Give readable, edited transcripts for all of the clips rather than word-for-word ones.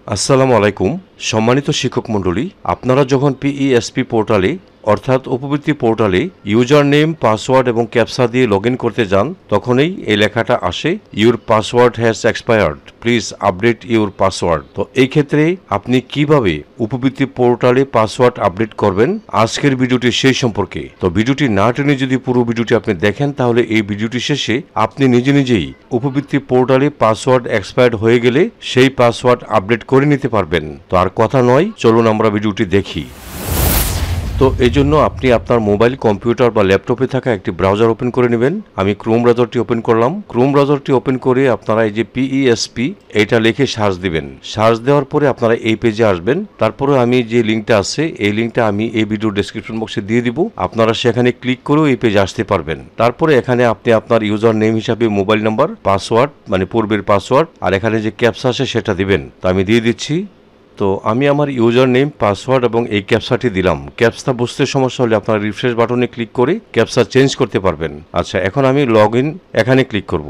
আসসালামু আলাইকুম সম্মানিত শিক্ষক মণ্ডলী, আপনারা যখন পিইএসপি পোর্টালে অর্থাৎ উপবৃত্তি পোর্টালে ইউজার নেম, পাসওয়ার্ড এবং ক্যাপচা দিয়ে লগইন করতে যান, তখনই এই লেখাটা আসে, your password has expired, please update your password. তো এই ক্ষেত্রে আপনি কিভাবে উপবৃত্তি পোর্টালে পাসওয়ার্ড আপডেট করবেন, আজকের ভিডিওটি সেই সম্পর্কে। তো ভিডিওটি না টেনে যদি পুরো ভিডিওটি আপনি দেখেন, তাহলে এই ভিডিওটি শেষে আপনি নিজে নিজেই উপবৃত্তি পোর্টালে পাসওয়ার্ড এক্সপায়ার্ড হয়ে গেলে সেই পাসওয়ার্ড আপডেট করে নিতে পারবেন। তো আর কথা নয়, চলুন আমরা ভিডিওটি দেখি। তো এই জন্য আপনি আপনার মোবাইল, কম্পিউটার বা ল্যাপটপে থাকা একটি ব্রাউজার ওপেন করে নেবেন। আমি ক্রোম ব্রাউজারটি ওপেন করলাম। ক্রোম ব্রাউজারটি ওপেন করে আপনারা এই যে পিইএসপি এটা লিখে সার্চ দিবেন। সার্চ দেওয়ার পরে আপনারা এই পেজে আসবেন। তারপরে আমি যে লিঙ্কটা আছে এই লিঙ্কটা আমি এই ভিডিও ডেসক্রিপশন বক্সে দিয়ে দিব। আপনারা সেখানে ক্লিক করেও এই পেজে আসতে পারবেন। তারপরে এখানে আপনি আপনার ইউজার নেম হিসাবে মোবাইল নাম্বার, পাসওয়ার্ড মানে পূর্বের পাসওয়ার্ড, আর এখানে যে ক্যাপচা আছে সেটা দিবেন। তো আমি দিয়ে দিচ্ছি। তো আমি আমার ইউজার নেম, পাসওয়ার্ড এবং এই ক্যাপচাটি দিলাম। ক্যাপচা বুঝতে সমস্যা হলে আপনারা রিফ্রেশ বাটনে ক্লিক করে ক্যাপচা চেঞ্জ করতে পারবেন। আচ্ছা, এখন আমি লগ ইন এখানে ক্লিক করব।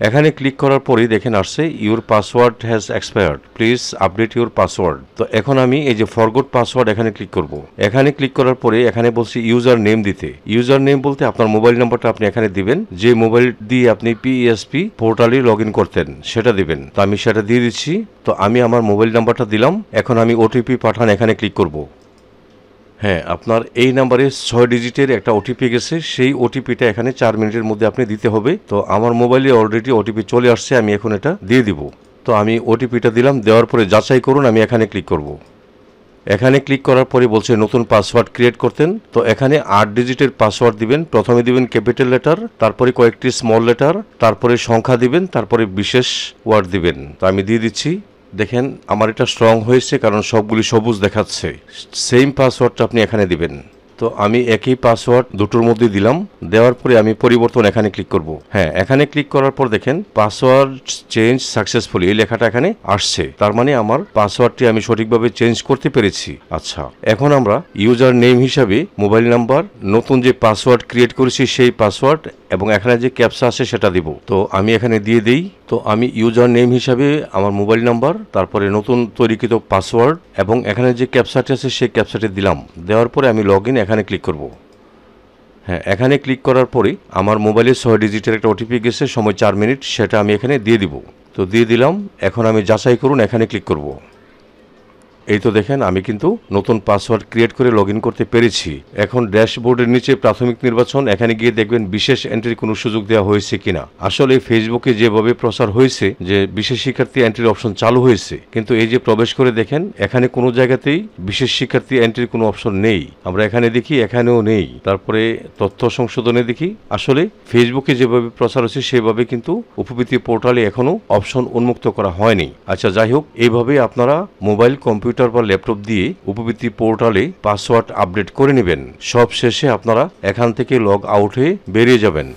এখানে ক্লিক করার পরেই দেখেন আসছে your password has expired, please update your password. তো এখন আমি এই যে ফরগট পাসওয়ার্ড এখানে ক্লিক করব। এখানে ক্লিক করার পরে এখানে বলছি ইউজার নেম দিতে। ইউজার নেম বলতে আপনার মোবাইল নাম্বারটা আপনি এখানে দিবেন, যে মোবাইল দিয়ে আপনি পিইএসপি পোর্টালে লগ ইন করতেন সেটা দিবেন। তো আমি সেটা দিয়ে দিচ্ছি। তো আমি আমার মোবাইল নাম্বারটা দিলাম। এখন আমি ওটিপি পাঠান এখানে ক্লিক করব। হ্যাঁ, আপনার এই নাম্বারে 6 ডিজিটের একটা ওটিপি গেছে, সেই ওটিপিটা এখানে 4 মিনিটের মধ্যে আপনি দিতে হবে। তো আমার মোবাইলে অলরেডি ওটিপি চলে আসছে, আমি এখন এটা দিয়ে দিব। তো আমি ওটিপিটা দিলাম। দেওয়ার পরে যাচাই করুন, আমি এখানে ক্লিক করব। এখানে ক্লিক করার পরে বলছে নতুন পাসওয়ার্ড ক্রিয়েট করতেন। তো এখানে 8 ডিজিটের পাসওয়ার্ড দিবেন। প্রথমে দিবেন ক্যাপিটাল লেটার, তারপরে কয়েকটি স্মল লেটার, তারপরে সংখ্যা দিবেন, তারপরে বিশেষ ওয়ার্ড দিবেন। তো আমি দিয়ে দিচ্ছি। দেখেন আমার এটা স্ট্রং হয়েছে, কারণ সবগুলি সবুজ দেখাচ্ছে। সেম পাসওয়ার্ডটা আপনি এখানে দিবেন। তো আমি একই পাসওয়ার্ড দুটোর মধ্যে দিলাম। দেওয়ার পরে আমি পরিবর্তন এখানে ক্লিক করব। হ্যাঁ, এখানে ক্লিক করার পর দেখেন পাসওয়ার্ড চেঞ্জ সাকসেসফুলি এই লেখাটা এখানে আসছে। তার মানে আমার পাসওয়ার্ডটি আমি সঠিকভাবে চেঞ্জ করতে পেরেছি। আচ্ছা, এখন আমরা ইউজার নেম হিসাবে মোবাইল নাম্বার, নতুন যে পাসওয়ার্ড ক্রিয়েট করেছি সেই পাসওয়ার্ড এবং এখানে যে ক্যাপচা আছে সেটা দিব। তো আমি এখানে দিয়ে দেই। তো আমি ইউজার নেম হিসাবে আমার মোবাইল নাম্বার, তারপরে নতুন তৈরিকৃত পাসওয়ার্ড এবং এখানে যে ক্যাপচাটি আছে সেই ক্যাপচাটি দিলাম। দেওয়ার পরে আমি লগ ইন এখানে ক্লিক করব। হ্যাঁ, এখানে ক্লিক করার পরে আমার মোবাইলে 6 ডিজিটের একটা ওটিপি গেছে, সময় 4 মিনিট, সেটা আমি এখানে দিয়ে দিব। তো দিয়ে দিলাম। এখন আমি যাচাই করুন এখানে ক্লিক করব। এই তো দেখেন আমি কিন্তু নতুন পাসওয়ার্ড ক্রিয়েট করে লগ ইন করতে পেরেছি। এখন ড্যাশবোর্ডের নিচে প্রাথমিক নির্বাচন, এখানে গিয়ে দেখবেন বিশেষ এন্ট্রির কোনো সুযোগ দেওয়া হয়েছে কিনা। আসলে ফেসবুকে যেভাবে প্রচার হয়েছে যে বিশেষ শিক্ষার্থী এন্ট্রির অপশন চালু হয়েছে, কিন্তু এই যে প্রবেশ করে দেখেন এখানে কোনো জায়গাতেই বিশেষ শিক্ষার্থী এন্ট্রির কোনো অপশন নেই। আমরা এখানে দেখি এখানেও নেই। তারপরে তথ্য সংশোধনে দেখি, আসলে ফেসবুকে যেভাবে প্রচার হয়েছে সেভাবে কিন্তু উপবৃত্তি পোর্টালে এখনো অপশন উন্মুক্ত করা হয়নি। আচ্ছা, যাই হোক, এইভাবে আপনারা মোবাইল, কম্পিউটার বা ল্যাপটপ দিয়ে উপবৃত্তি পোর্টালে পাসওয়ার্ড আপডেট করে নেবেন। সব শেষে আপনারা এখান থেকে লগ আউট হয়ে বেরিয়ে যাবেন।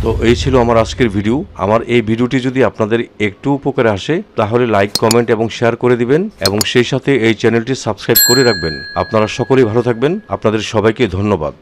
তো এই ছিল আমার আজকের ভিডিও। আমার এই ভিডিওটি যদি আপনাদের একটু উপকারে আসে তাহলে লাইক, কমেন্ট এবং শেয়ার করে দিবেন এবং সেই সাথে এই চ্যানেলটি সাবস্ক্রাইব করে রাখবেন। আপনারা সকলেই ভালো থাকবেন। আপনাদের সবাইকে ধন্যবাদ।